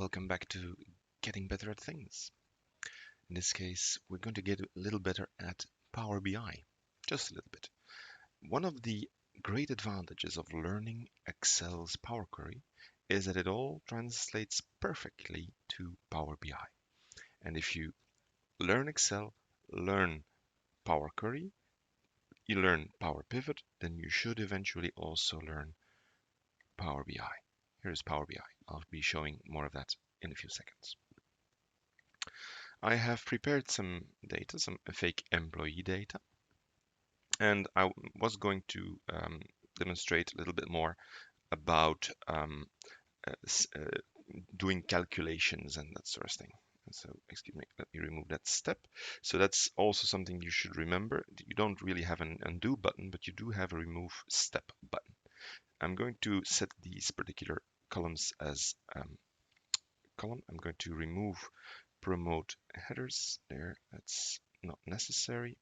welcome back to Getting Better at Things. In this case, we're going to get a little better at Power BI, just a little bit. One of the great advantages of learning Excel's Power Query is that it all translates perfectly to Power BI. And if you learn Excel, learn Power Query, you learn Power Pivot, then you should eventually also learn Power BI. Here's Power BI. I'll be showing more of that in a few seconds. I have prepared some data, some fake employee data, and I was going to demonstrate a little bit more about doing calculations and that sort of thing. So, excuse me, let me remove that step. So that's also something you should remember. You don't really have an undo button, but you do have a remove step button. I'm going to set these particular columns as column. I'm going to remove promote headers there. That's not necessary.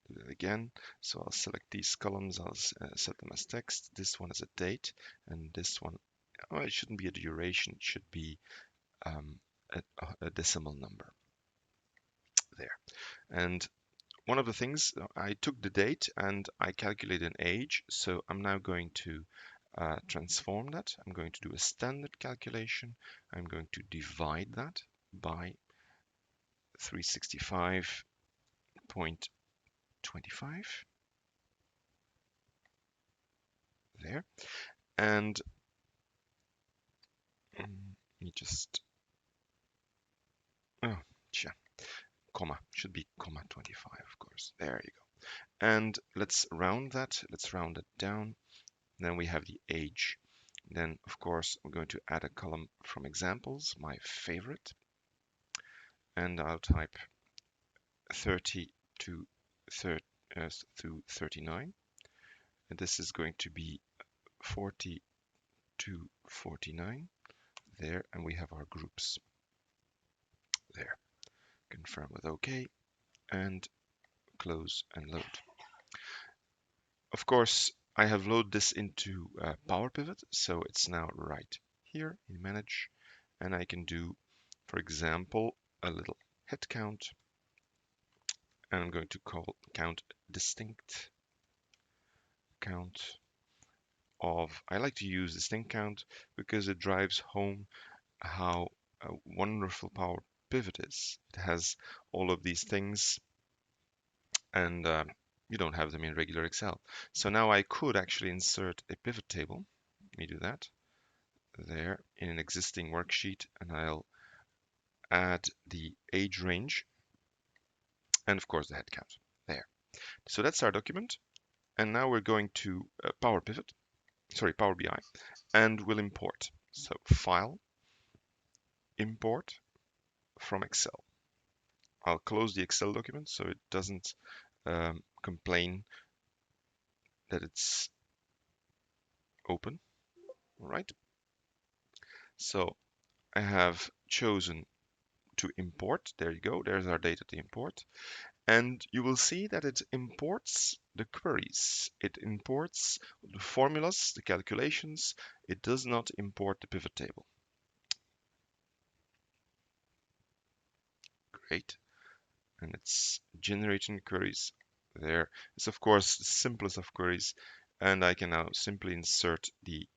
Do that again. So I'll select these columns. I'll set them as text. This one is a date, and this one, oh, it shouldn't be a duration. It should be a decimal number there. And one of the things, I took the date and I calculated an age. So I'm now going to transform that. I'm going to do a standard calculation. I'm going to divide that by 365.25 there. And let me just, oh, yeah, comma, should be comma 25, of course. There you go. And let's round that. Let's round it down. Then we have the age. Then, of course, we're going to add a column from examples, my favorite. And I'll type 30 to 39. And this is going to be 40 to 49 there. And we have our groups there. Confirm with OK and close and load. Of course, I have loaded this into Power Pivot, so it's now right here in Manage, and I can do, for example, a little head count, and I'm going to call count distinct count of, I like to use distinct count because it drives home how wonderful Power Pivot is. It has all of these things, and you don't have them in regular Excel. So now I could actually insert a pivot table. Let me do that there in an existing worksheet, and I'll add the age range and of course the head count there. So that's our document. And now we're going to Power BI, and we'll import. So File, Import from Excel. I'll close the Excel document so it doesn't complain that it's open. All right. So I have chosen to import. There you go. There's our data to import. And you will see that it imports the queries. It imports the formulas, the calculations. It does not import the pivot table. Great. And it's generating queries there. It's of course the simplest of queries. And I can now simply insert the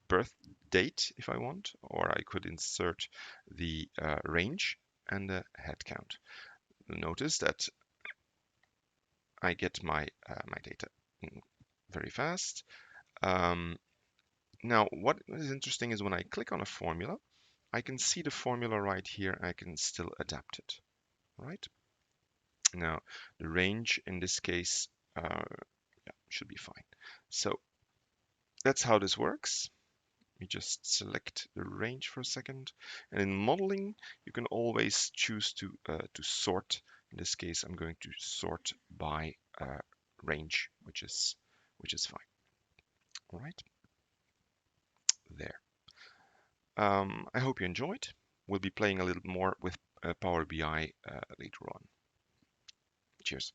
birth date if I want, or I could insert the range and the head count. Notice that I get my data very fast. Now, what is interesting is when I click on a formula, I can see the formula right here. I can still adapt it, right? Now, the range in this case should be fine. So that's how this works. We just select the range for a second. And in modeling, you can always choose to sort. In this case, I'm going to sort by range, which is fine. All right, there. I hope you enjoyed. We'll be playing a little more with Power BI later on. Cheers.